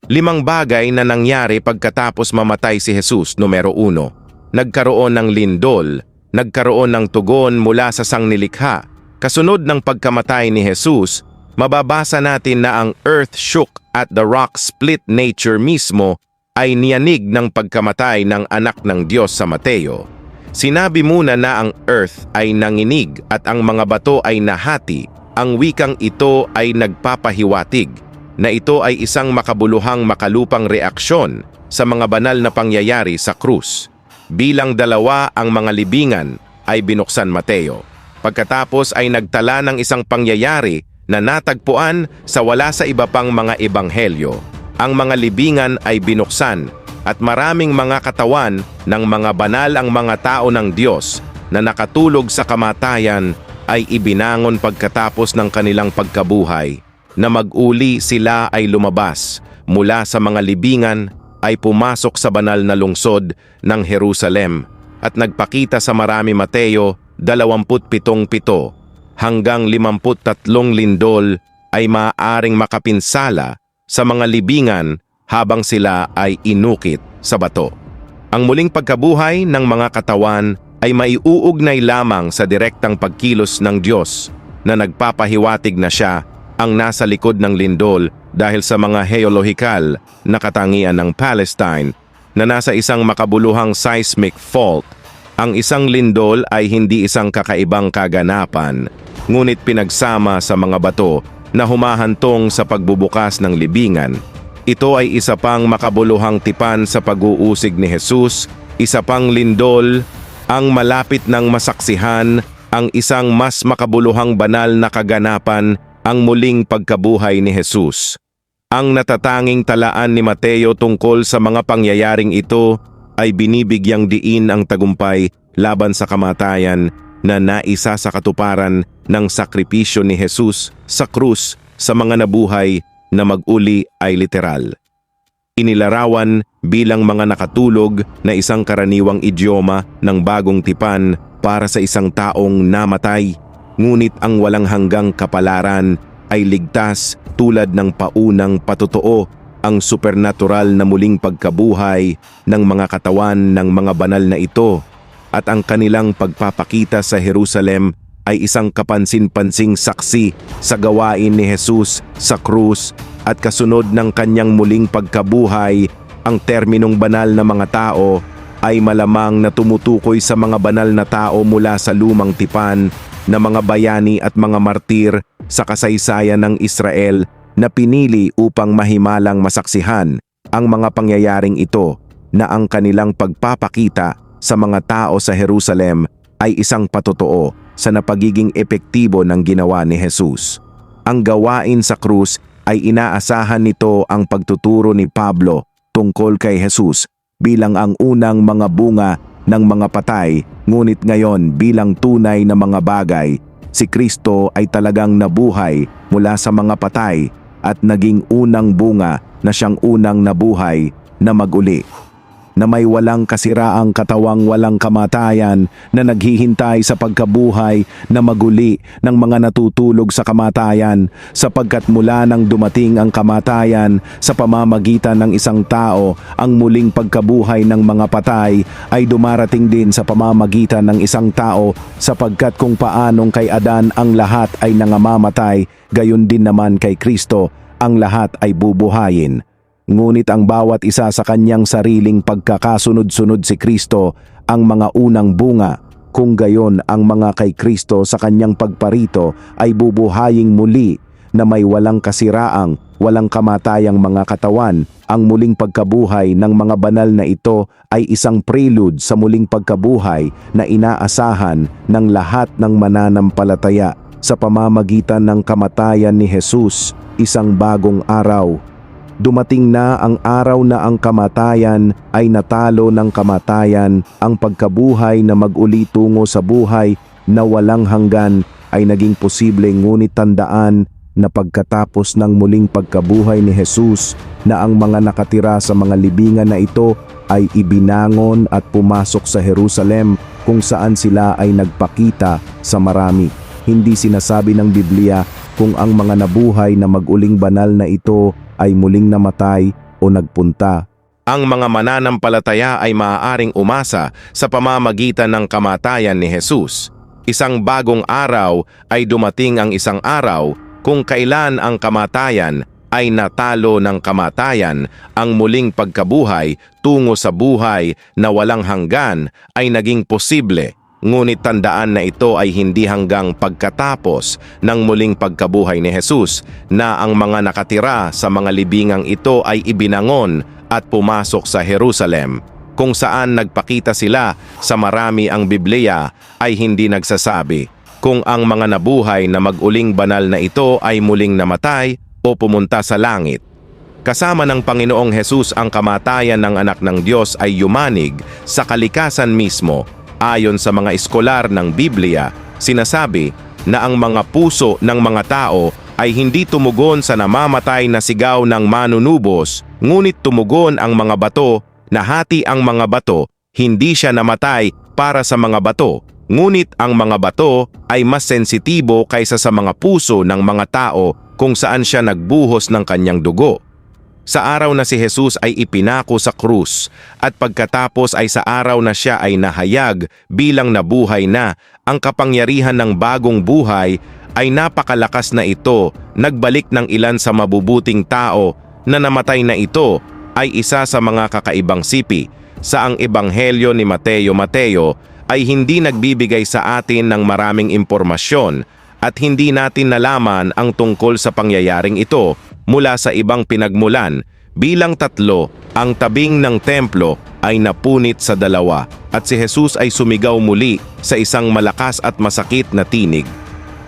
5 bagay na nangyari pagkatapos mamatay si Jesus. Numero 1. Nagkaroon ng lindol, nagkaroon ng tugon mula sa sangnilikha. Kasunod ng pagkamatay ni Jesus, mababasa natin na ang earth shook at the rock split. Nature mismo ay niyanig ng pagkamatay ng anak ng Diyos sa Mateo. Sinabi muna na ang earth ay nanginig at ang mga bato ay nahati. Ang wikang ito ay nagpapahiwatig na ito ay isang makabuluhang makalupang reaksyon sa mga banal na pangyayari sa krus. Bilang 2 ang mga libingan ay binuksan Mateo. Pagkatapos ay nagtala ng isang pangyayari na natagpuan sa wala sa iba pang mga ebanghelyo. Ang mga libingan ay binuksan at maraming mga katawan ng mga banal ang mga tao ng Diyos na nakatulog sa kamatayan ay ibinangon pagkatapos ng kanilang pagkabuhay. Na mag-uli sila ay lumabas mula sa mga libingan ay pumasok sa banal na lungsod ng Jerusalem at nagpakita sa marami. Mateo 27:7 hanggang 53 lindol ay maaaring makapinsala sa mga libingan habang sila ay inukit sa bato. Ang muling pagkabuhay ng mga katawan ay maiuugnay lamang sa direktang pagkilos ng Diyos na nagpapahiwatig na siya ang nasa likod ng lindol dahil sa mga geolohikal na katangian ng Palestine na nasa isang makabuluhang seismic fault. Ang isang lindol ay hindi isang kakaibang kaganapan, ngunit pinagsama sa mga bato na humahantong sa pagbubukas ng libingan. Ito ay isa pang makabuluhang tipan sa pag-uusig ni Jesus, isa pang lindol, ang malapit ng masaksihan, ang isang mas makabuluhang banal na kaganapan, ang muling pagkabuhay ni Jesus. Ang natatanging talaan ni Mateo tungkol sa mga pangyayaring ito ay binibigyang diin ang tagumpay laban sa kamatayan na naisa sa katuparan ng sakripisyo ni Jesus sa krus sa mga nabuhay na mag-uli ay literal. Inilarawan bilang mga nakatulog na isang karaniwang idioma ng bagong tipan para sa isang taong namatay. Ngunit ang walang hanggang kapalaran ay ligtas tulad ng paunang patotoo, ang supernatural na muling pagkabuhay ng mga katawan ng mga banal na ito at ang kanilang pagpapakita sa Jerusalem ay isang kapansin-pansing saksi sa gawain ni Jesus sa krus at kasunod ng kanyang muling pagkabuhay. Ang terminong banal na mga tao ay malamang na tumutukoy sa mga banal na tao mula sa lumang tipan na mga bayani at mga martir sa kasaysayan ng Israel na pinili upang mahimalang masaksihan ang mga pangyayaring ito na ang kanilang pagpapakita sa mga tao sa Jerusalem ay isang patotoo sa napagiging epektibo ng ginawa ni Jesus. Ang gawain sa krus ay inaasahan nito ang pagtuturo ni Pablo tungkol kay Jesus bilang ang unang mga bunga ng mga patay, ngunit ngayon bilang tunay na mga bagay, si Kristo ay talagang nabuhay mula sa mga patay at naging unang bunga na siyang unang nabuhay na mag-uli, na may walang kasiraang katawang walang kamatayan na naghihintay sa pagkabuhay na maguli ng mga natutulog sa kamatayan, sapagkat mula nang dumating ang kamatayan sa pamamagitan ng isang tao, ang muling pagkabuhay ng mga patay ay dumarating din sa pamamagitan ng isang tao, sapagkat kung paanong kay Adan ang lahat ay nangamamatay, gayon din naman kay Kristo ang lahat ay bubuhayin. Ngunit ang bawat isa sa kanyang sariling pagkakasunod-sunod si Kristo ang mga unang bunga, kung gayon ang mga kay Kristo sa kanyang pagparito ay bubuhaying muli na may walang kasiraang, walang kamatayang mga katawan. Ang muling pagkabuhay ng mga banal na ito ay isang prelude sa muling pagkabuhay na inaasahan ng lahat ng mananampalataya sa pamamagitan ng kamatayan ni Jesus, isang bagong araw. Dumating na ang araw na ang kamatayan ay natalo ng kamatayan, ang pagkabuhay na mag-uli tungo sa buhay na walang hanggan ay naging posible, ngunit tandaan na pagkatapos ng muling pagkabuhay ni Jesus na ang mga nakatira sa mga libingan na ito ay ibinangon at pumasok sa Jerusalem kung saan sila ay nagpakita sa marami. Hindi sinasabi ng Biblia kung ang mga nabuhay na mag-uling banal na ito ay muling namatay, o nagpunta. Ang mga mananampalataya ay maaaring umasa sa pamamagitan ng kamatayan ni Jesus. Isang bagong araw ay dumating ang isang araw kung kailan ang kamatayan ay natalo ng kamatayan, ang muling pagkabuhay tungo sa buhay na walang hanggan ay naging posible. Ngunit tandaan na ito ay hindi hanggang pagkatapos ng muling pagkabuhay ni Jesus na ang mga nakatira sa mga libingang ito ay ibinangon at pumasok sa Jerusalem, kung saan nagpakita sila sa marami. Ang Biblia ay hindi nagsasabi kung ang mga nabuhay na mag-uling banal na ito ay muling namatay o pumunta sa langit. Kasama ng Panginoong Jesus ang kamatayan ng anak ng Diyos ay yumanig sa kalikasan mismo. Ayon sa mga eskolar ng Biblia, sinasabi na ang mga puso ng mga tao ay hindi tumugon sa namamatay na sigaw ng manunubos, ngunit tumugon ang mga bato, nahati ang mga bato. Hindi siya namatay para sa mga bato, ngunit ang mga bato ay mas sensitibo kaysa sa mga puso ng mga tao kung saan siya nagbuhos ng kanyang dugo. Sa araw na si Jesus ay ipinako sa krus at pagkatapos ay sa araw na siya ay nahayag bilang nabuhay na, ang kapangyarihan ng bagong buhay ay napakalakas na ito. Nagbalik ng ilan sa mabubuting tao na namatay na ito ay isa sa mga kakaibang sipi. Sa ang ebanghelyo ni Mateo ay hindi nagbibigay sa atin ng maraming impormasyon at hindi natin nalaman ang tungkol sa pangyayaring ito mula sa ibang pinagmulan. Bilang 3, ang tabing ng templo ay napunit sa 2 at si Jesus ay sumigaw muli sa isang malakas at masakit na tinig.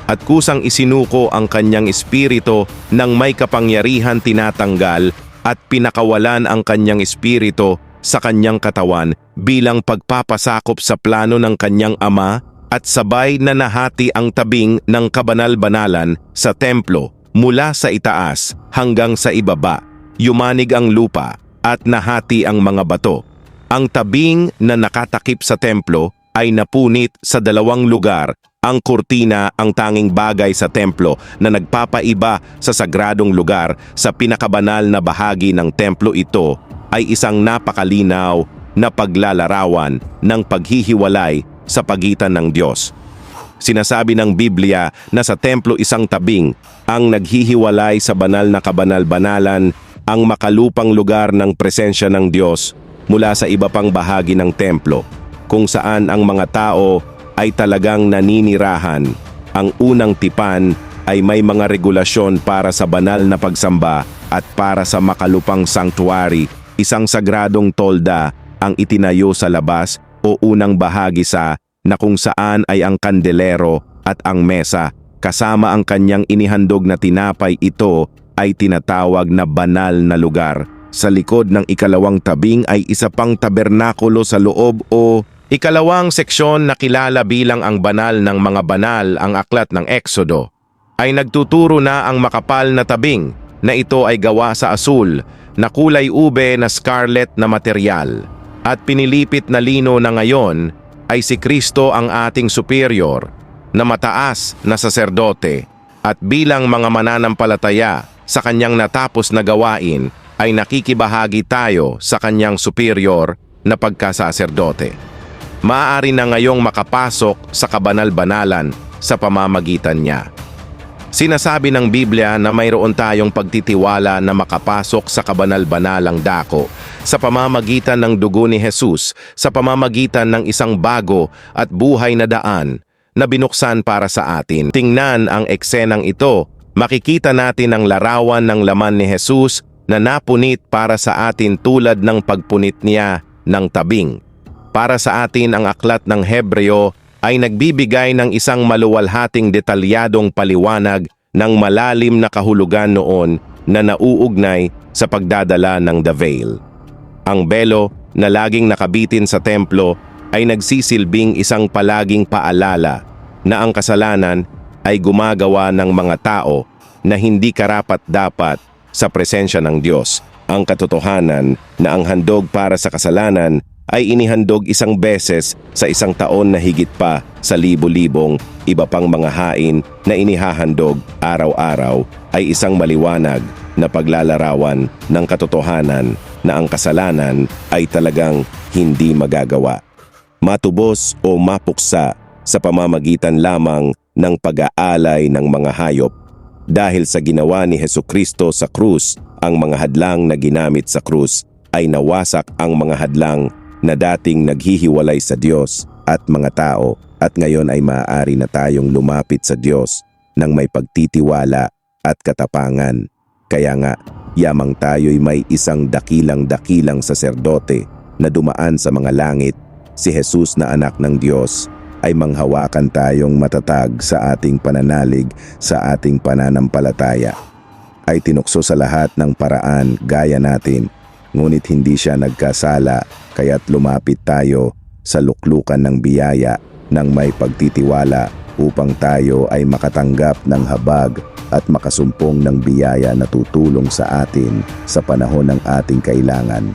At kusang isinuko ang kanyang espiritu ng may kapangyarihan tinatanggal at pinakawalan ang kanyang espiritu sa kanyang katawan bilang pagpapasakop sa plano ng kanyang ama, at sabay na nahati ang tabing ng kabanal-banalan sa templo mula sa itaas hanggang sa ibaba. Yumanig ang lupa at nahati ang mga bato. Ang tabing na nakatakip sa templo ay napunit sa 2 lugar. Ang kurtina, ang tanging bagay sa templo na nagpapaiba sa sagradong lugar sa pinakabanal na bahagi ng templo, ito ay isang napakalinaw na paglalarawan ng paghihiwalay sa pagitan ng Diyos. Sinasabi ng Biblia na sa templo isang tabing ang naghihiwalay sa banal na kabanal-banalan, ang makalupang lugar ng presensya ng Diyos mula sa iba pang bahagi ng templo, kung saan ang mga tao ay talagang naninirahan. Ang unang tipan ay may mga regulasyon para sa banal na pagsamba at para sa makalupang sanctuary, isang sagradong tolda ang itinayo sa labas o unang bahagi na kung saan ay ang kandelero at ang mesa kasama ang kanyang inihandog na tinapay. Ito ay tinatawag na banal na lugar. Sa likod ng ikalawang tabing ay isa pang tabernakulo sa loob o ikalawang seksyon na kilala bilang ang banal ng mga banal. Ang aklat ng Exodo ay nagtuturo na ang makapal na tabing na ito ay gawa sa asul na kulay ube na scarlet na material at pinilipit na lino na ngayon ay si Kristo ang ating superior na mataas na saserdote, at bilang mga mananampalataya sa kanyang natapos na gawain ay nakikibahagi tayo sa kanyang superior na pagkasaserdote. Maaari na ngayong makapasok sa kabanal-banalan sa pamamagitan niya. Sinasabi ng Biblia na mayroon tayong pagtitiwala na makapasok sa kabanal-banalang dako sa pamamagitan ng dugo ni Jesus, sa pamamagitan ng isang bago at buhay na daan na binuksan para sa atin. Tingnan ang eksenang ito. Makikita natin ang larawan ng laman ni Jesus na napunit para sa atin tulad ng pagpunit niya ng tabing. Para sa atin, ang aklat ng Hebreo ay nagbibigay ng isang maluwalhating detalyadong paliwanag ng malalim na kahulugan noon na nauugnay sa pagdadala ng the veil. Ang belo na laging nakabitin sa templo ay nagsisilbing isang palaging paalala na ang kasalanan ay gumagawa ng mga tao na hindi karapat-dapat sa presensya ng Diyos. Ang katotohanan na ang handog para sa kasalanan ay inihandog isang beses sa isang taon na higit pa sa libo-libong iba pang mga hain na inihahandog araw-araw ay isang maliwanag na paglalarawan ng katotohanan na ang kasalanan ay talagang hindi magagawa, matubos o mapuksa sa pamamagitan lamang ng pag-aalay ng mga hayop. Dahil sa ginawa ni Hesukristo sa krus, ang mga hadlang na ginamit sa krus ay nawasak ang mga hadlang na dating naghihiwalay sa Diyos at mga tao, at ngayon ay maaari na tayong lumapit sa Diyos ng may pagtitiwala at katapangan. Kaya nga, yamang tayo'y may isang dakilang-dakilang saserdote na dumaan sa mga langit, si Jesus na anak ng Diyos, ay manghawakan tayong matatag sa ating pananalig, sa ating pananampalataya. Ay tinukso sa lahat ng paraan gaya natin, ngunit hindi siya nagkasala, kaya't lumapit tayo sa luklukan ng biyaya ng may pagtitiwala upang tayo ay makatanggap ng habag at makasumpong ng biyaya na tutulong sa atin sa panahon ng ating kailangan.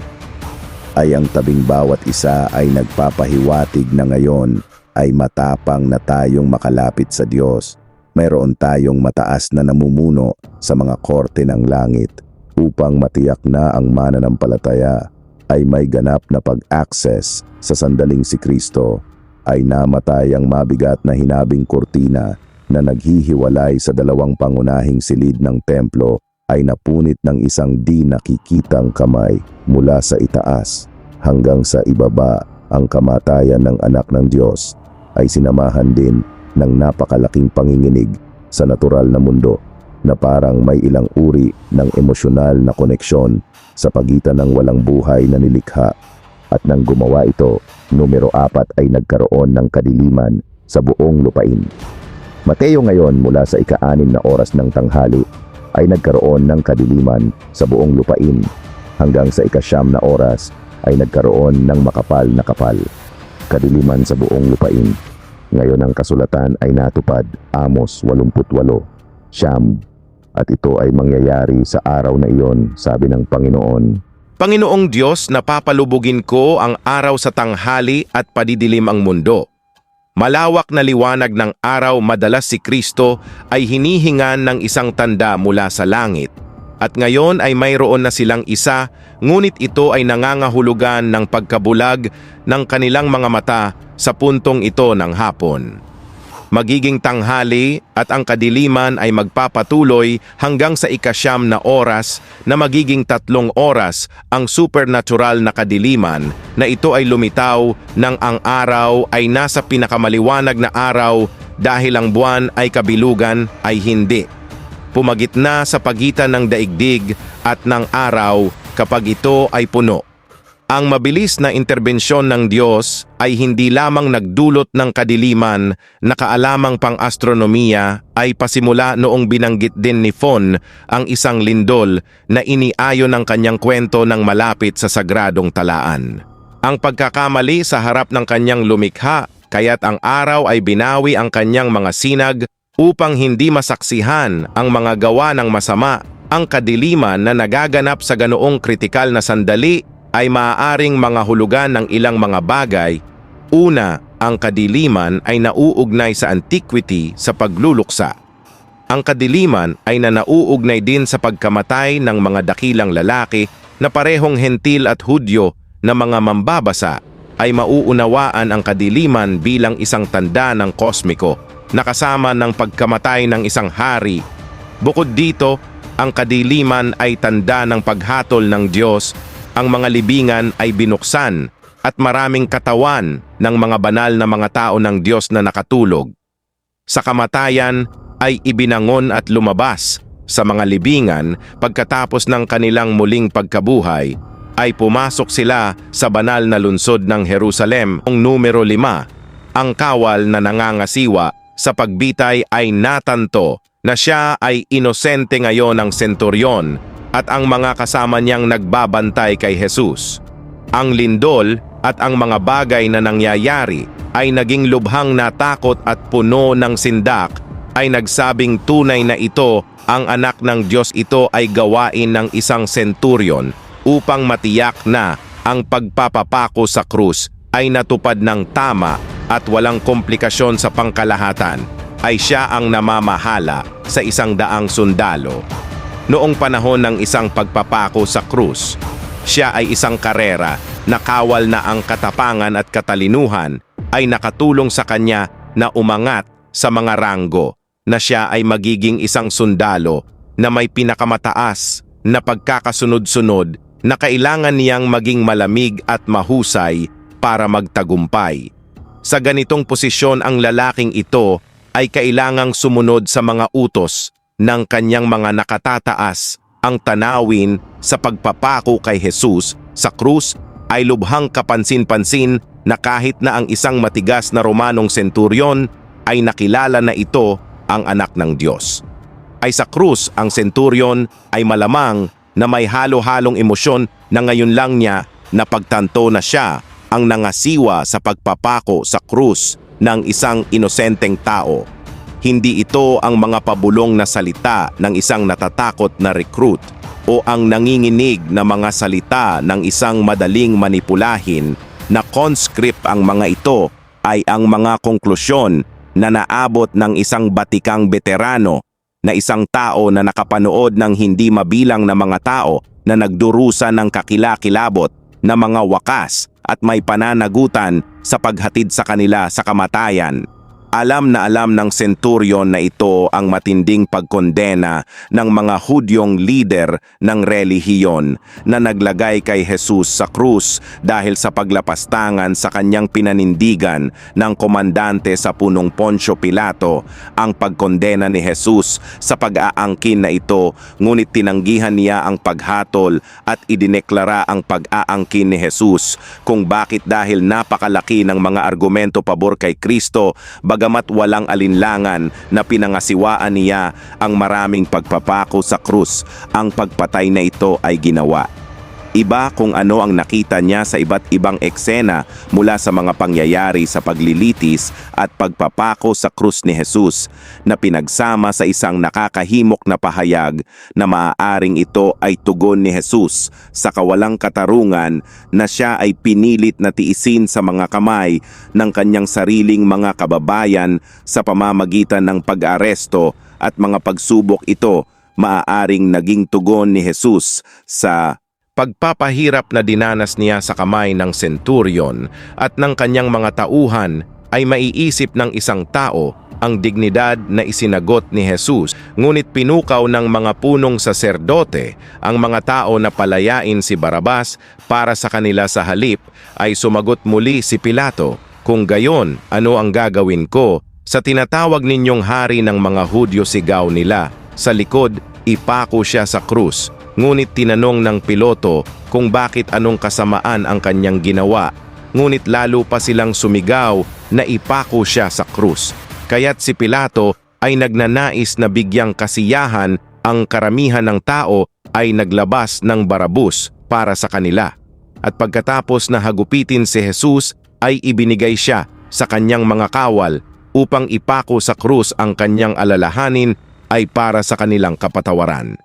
Ay ang tabing bawat isa ay nagpapahiwatig na ngayon ay matapang na tayong makalapit sa Diyos. Mayroon tayong mataas na namumuno sa mga korte ng langit upang matiyak na ang mananampalataya ay may ganap na pag-access sa sandaling si Kristo. Ay namatay ang mabigat na hinabing kurtina na naghihiwalay sa dalawang pangunahing silid ng templo, ay napunit ng isang di nakikitang kamay mula sa itaas hanggang sa ibaba. Ang kamatayan ng anak ng Diyos ay sinamahan din ng napakalaking panginginig sa natural na mundo na parang may ilang uri ng emosyonal na koneksyon sa pagitan ng walang buhay na nilikha. At nang gumawa ito, numero 4 ay nagkaroon ng kadiliman sa buong lupain. Mateo ngayon mula sa ika-6 na oras ng tanghali ay nagkaroon ng kadiliman sa buong lupain hanggang sa ika-9 na oras ay nagkaroon ng makapal na kapal. Kadiliman sa buong lupain. Ngayon ang kasulatan ay natupad, Amos 88:9. At ito ay mangyayari sa araw na iyon, sabi ng Panginoon. Panginoong Diyos, napapalubugin ko ang araw sa tanghali at padidilim ang mundo. Malawak na liwanag ng araw, madalas si Kristo ay hinihingan ng isang tanda mula sa langit. At ngayon ay mayroon na silang isa, ngunit ito ay nangangahulugan ng pagkabulag ng kanilang mga mata sa puntong ito ng hapon. Magiging tanghali at ang kadiliman ay magpapatuloy hanggang sa ika-9 na oras na magiging 3 oras ang supernatural na kadiliman na ito ay lumitaw nang ang araw ay nasa pinakamaliwanag na araw dahil ang buwan ay kabilugan ay hindi. Pumagitna sa pagitan ng daigdig at ng araw kapag ito ay puno. Ang mabilis na interbensyon ng Diyos ay hindi lamang nagdulot ng kadiliman na kaalamang pang-astronomiya, ay pasimula noong binanggit din ni Fon ang isang lindol na iniayon ng kanyang kwento ng malapit sa sagradong talaan. Ang pagkakamali sa harap ng kanyang lumikha, kaya't ang araw ay binawi ang kanyang mga sinag upang hindi masaksihan ang mga gawa ng masama. Ang kadiliman na nagaganap sa ganoong kritikal na sandali ay maaaring mga hulugan ng ilang mga bagay. Una, ang kadiliman ay nauugnay sa antiquity sa pagluluksa. Ang kadiliman ay nauugnay din sa pagkamatay ng mga dakilang lalaki na parehong hentil at Hudyo na mga mambabasa, ay mauunawaan ang kadiliman bilang isang tanda ng kosmiko na kasama ng pagkamatay ng isang hari. Bukod dito, ang kadiliman ay tanda ng paghatol ng Diyos. Ang mga libingan ay binuksan at maraming katawan ng mga banal na mga tao ng Diyos na nakatulog. Sa kamatayan ay ibinangon at lumabas sa mga libingan pagkatapos ng kanilang muling pagkabuhay, ay pumasok sila sa banal na lungsod ng Jerusalem. Ang numero 5, ang kawal na nangangasiwa sa pagbitay ay natanto na siya ay inosente ngayon ng senturyon at ang mga kasama niyang nagbabantay kay Jesus. Ang lindol at ang mga bagay na nangyayari ay naging lubhang natakot at puno ng sindak, ay nagsabing tunay na ito ang anak ng Diyos. Ito ay gawain ng isang senturyon upang matiyak na ang pagpapapako sa krus ay natupad ng tama at walang komplikasyon sa pangkalahatan, ay siya ang namamahala sa 100 sundalo. noong panahon ng isang pagpapako sa krus. Siya ay isang karera na kawal na ang katapangan at katalinuhan ay nakatulong sa kanya na umangat sa mga ranggo, na siya ay magiging isang sundalo na may pinakamataas na pagkakasunod-sunod na kailangan niyang maging malamig at mahusay para magtagumpay. Sa ganitong posisyon, ang lalaking ito ay kailangang sumunod sa mga utos ng kanyang mga nakatataas. Ang tanawin sa pagpapako kay Jesus sa krus ay lubhang kapansin-pansin na kahit na ang isang matigas na Romanong senturyon ay nakilala na ito ang anak ng Diyos. Ay sa krus, ang senturyon ay malamang na may halo-halong emosyon na ngayon lang niya napagtanto na siya ang nangasiwa sa pagpapako sa krus ng isang inosenteng tao. Hindi ito ang mga pabulong na salita ng isang natatakot na recruit o ang nanginginig na mga salita ng isang madaling manipulahin na conscript. Ang mga ito ay ang mga konklusyon na naabot ng isang batikang veterano, na isang tao na nakapanood ng hindi mabilang na mga tao na nagdurusa ng kakilakilabot na mga wakas at may pananagutan sa paghatid sa kanila sa kamatayan. Alam na alam ng senturyon na ito ang matinding pagkondena ng mga Hudyong lider ng relihiyon na naglagay kay Jesus sa krus dahil sa paglapastangan sa kanyang pinanindigan ng komandante sa punong Poncio Pilato. Ang pagkondena ni Jesus sa pag-aangkin na ito, ngunit tinanggihan niya ang paghatol at idineklara ang pag-aangkin ni Jesus kung bakit, dahil napakalaki ng mga argumento pabor kay Kristo, bagamat walang alinlangan na pinangasiwaan niya ang maraming pagpapako sa krus. Ang pagpatay na ito ay ginawa. Iba kung ano ang nakita niya sa iba't ibang eksena mula sa mga pangyayari sa paglilitis at pagpapako sa krus ni Jesus, na pinagsama sa isang nakakahimok na pahayag na maaaring ito ay tugon ni Jesus sa kawalang katarungan na siya ay pinilit na tiisin sa mga kamay ng kanyang sariling mga kababayan sa pamamagitan ng pag-aresto at mga pagsubok. Ito maaaring naging tugon ni Jesus sa pagpapahirap na dinanas niya sa kamay ng senturyon at ng kanyang mga tauhan. Ay maiisip ng isang tao ang dignidad na isinagot ni Jesus, ngunit pinukaw ng mga punong saserdote ang mga tao na palayain si Barabas para sa kanila. Sa halip ay sumagot muli si Pilato, "Kung gayon, ano ang gagawin ko sa tinatawag ninyong hari ng mga Hudyo?" Sigaw nila. Sa likod, ipako siya sa krus. Ngunit tinanong ng piloto kung bakit, anong kasamaan ang kanyang ginawa. Ngunit lalo pa silang sumigaw na ipako siya sa krus. Kaya't si Pilato ay nagnanais na bigyang kasiyahan ang karamihan ng tao, ay naglabas ng Barabas para sa kanila. At pagkatapos na hagupitin si Jesus, ay ibinigay siya sa kanyang mga kawal upang ipako sa krus. Ang kanyang alalahanin ay para sa kanilang kapatawaran,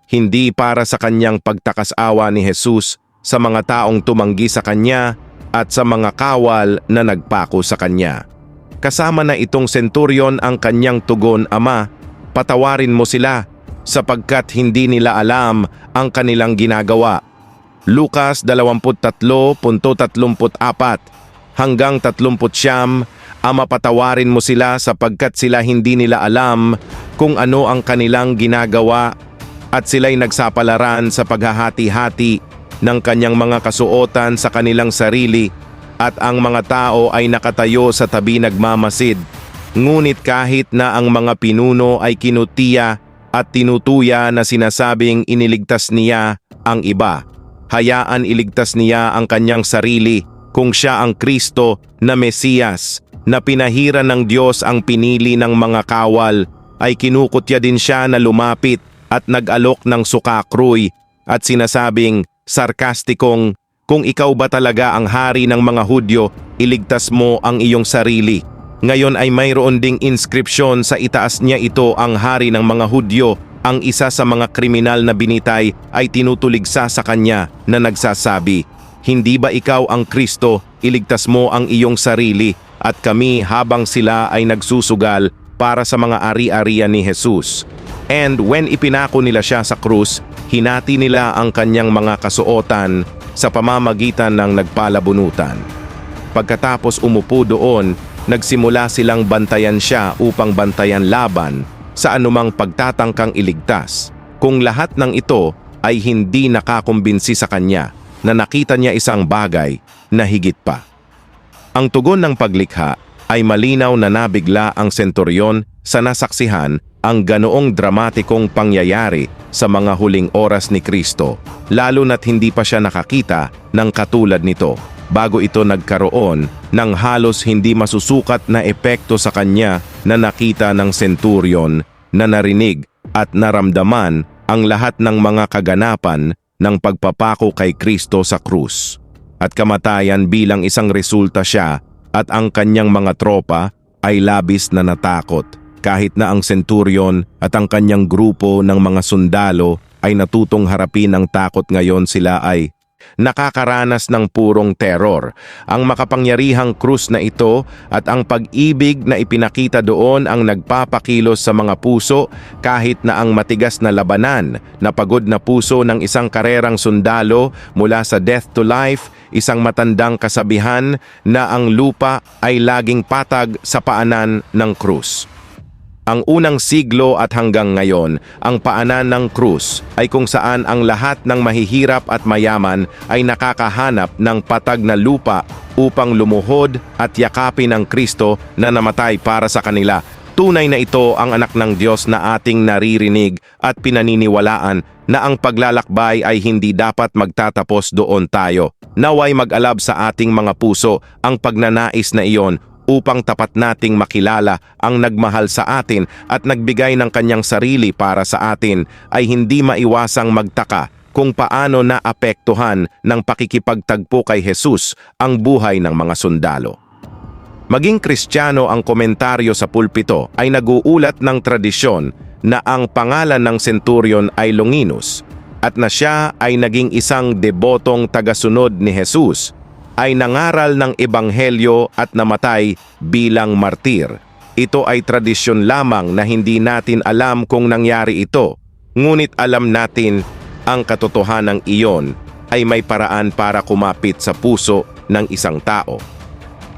hindi para sa kanyang pagtakas-awa ni Jesus sa mga taong tumanggi sa kanya at sa mga kawal na nagpako sa kanya. Kasama na itong senturyon ang kanyang tugon, "Ama, patawarin mo sila sapagkat hindi nila alam ang kanilang ginagawa." Lucas 23:34 hanggang 39, "Ama, patawarin mo sila sapagkat sila hindi nila alam kung ano ang kanilang ginagawa." At sila'y nagsapalaran sa paghahati-hati ng kanyang mga kasuotan sa kanilang sarili, at ang mga tao ay nakatayo sa tabi nagmamasid. Ngunit kahit na ang mga pinuno ay kinutiya at tinutuya na sinasabing iniligtas niya ang iba, hayaan iligtas niya ang kanyang sarili kung siya ang Kristo na Mesiyas, na pinahiran ng Diyos. Ang pinili ng mga kawal ay kinukutya din siya na lumapit at nag-alok ng sukakroy at sinasabing sarkastikong, "Kung ikaw ba talaga ang hari ng mga Hudyo, iligtas mo ang iyong sarili." Ngayon ay mayroon ding inskripsyon sa itaas niya, "Ito ang hari ng mga Hudyo." Ang isa sa mga kriminal na binitay ay tinutuligsa sa kanya na nagsasabi, "Hindi ba ikaw ang Kristo? Iligtas mo ang iyong sarili at kami." Habang sila ay nagsusugal para sa mga ari-arian ni Jesus, And when ipinako nila siya sa krus, hinati nila ang kanyang mga kasuotan sa pamamagitan ng nagpalabunutan. Pagkatapos umupo doon, nagsimula silang bantayan siya upang bantayan laban sa anumang pagtatangkang iligtas. Kung lahat ng ito ay hindi nakakumbinsi sa kanya na nakita niya isang bagay na higit pa. Ang tugon ng paglikha ay malinaw na nabigla ang senturyon sa nasaksihan ang ganoong dramatikong pangyayari sa mga huling oras ni Kristo, lalo na't hindi pa siya nakakita ng katulad nito bago ito nagkaroon ng halos hindi masusukat na epekto sa kanya na nakita ng senturyon, na narinig at naramdaman ang lahat ng mga kaganapan ng pagpapako kay Kristo sa krus. At kamatayan bilang isang resulta siya at ang kanyang mga tropa ay labis na natakot. Kahit na ang senturyon at ang kanyang grupo ng mga sundalo ay natutong harapin ang takot, ngayon sila ay nakakaranas ng purong teror. Ang makapangyarihang krus na ito at ang pag-ibig na ipinakita doon ang nagpapakilos sa mga puso kahit na ang matigas na labanan na pagod na puso ng isang karerang sundalo mula sa death to life, isang matandang kasabihan na ang lupa ay laging patag sa paanan ng krus. Ang unang siglo at hanggang ngayon, ang paanan ng krus ay kung saan ang lahat ng mahihirap at mayaman ay nakakahanap ng patag na lupa upang lumuhod at yakapin ang Kristo na namatay para sa kanila. Tunay na ito ang anak ng Diyos na ating naririnig at pinaniniwalaan na ang paglalakbay ay hindi dapat magtatapos doon tayo. Naway mag-alab sa ating mga puso ang pagnanais na iyon upang tapat nating makilala ang nagmahal sa atin at nagbigay ng kanyang sarili para sa atin, ay hindi maiwasang magtaka kung paano naapektuhan ng pakikipagtagpo kay Jesus ang buhay ng mga sundalo. Maging Kristiyano ang komentaryo sa pulpito ay naguulat ng tradisyon na ang pangalan ng senturyon ay Longinus at na siya ay naging isang debotong tagasunod ni Jesus, ay nangaral ng ebanghelyo at namatay bilang martir. Ito ay tradisyon lamang na hindi natin alam kung nangyari ito, ngunit alam natin ang katotohanan iyon ay may paraan para kumapit sa puso ng isang tao.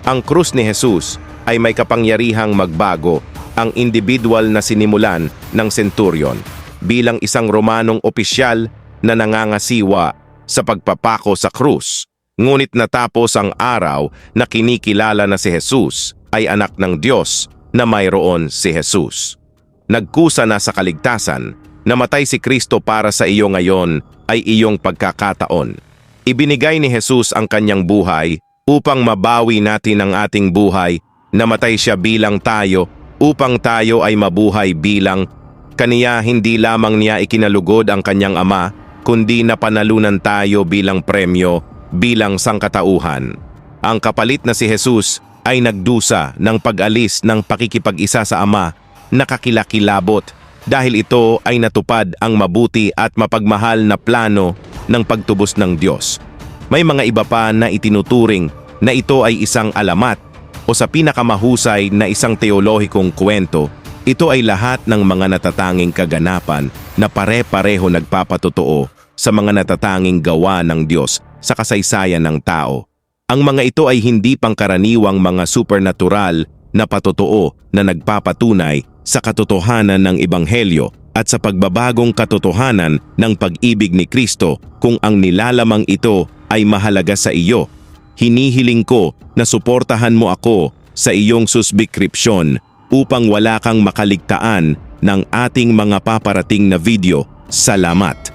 Ang krus ni Jesus ay may kapangyarihang magbago ang individual na sinimulan ng senturyon bilang isang Romanong opisyal na nangangasiwa sa pagpapako sa krus. Ngunit natapos ang araw na kinikilala na si Jesus ay anak ng Diyos na mayroon si Jesus. Nagkusa na sa kaligtasan, namatay si Kristo para sa iyo ngayon ay iyong pagkakataon. Ibinigay ni Jesus ang kanyang buhay upang mabawi natin ang ating buhay. Namatay siya bilang tayo upang tayo ay mabuhay bilang kaniya. Hindi lamang niya ikinalugod ang kanyang ama, kundi napanalunan tayo bilang premyo, bilang sangkatauhan. Ang kapalit na si Jesus ay nagdusa ng pag-alis ng pakikipag-isa sa Ama na kakilakilabot dahil ito ay natupad ang mabuti at mapagmahal na plano ng pagtubos ng Diyos. May mga iba pa na itinuturing na ito ay isang alamat o sa pinakamahusay na isang teolohikong kwento. Ito ay lahat ng mga natatanging kaganapan na pare-pareho nagpapatotoo sa mga natatanging gawa ng Diyos sa kasaysayan ng tao. Ang mga ito ay hindi pangkaraniwang mga supernatural na patotoo na nagpapatunay sa katotohanan ng Ebanghelyo at sa pagbabagong katotohanan ng pag-ibig ni Kristo. Kung ang nilalamang ito ay mahalaga sa iyo, hinihiling ko na suportahan mo ako sa iyong subscription upang wala kang makaligtaan ng ating mga paparating na video. Salamat!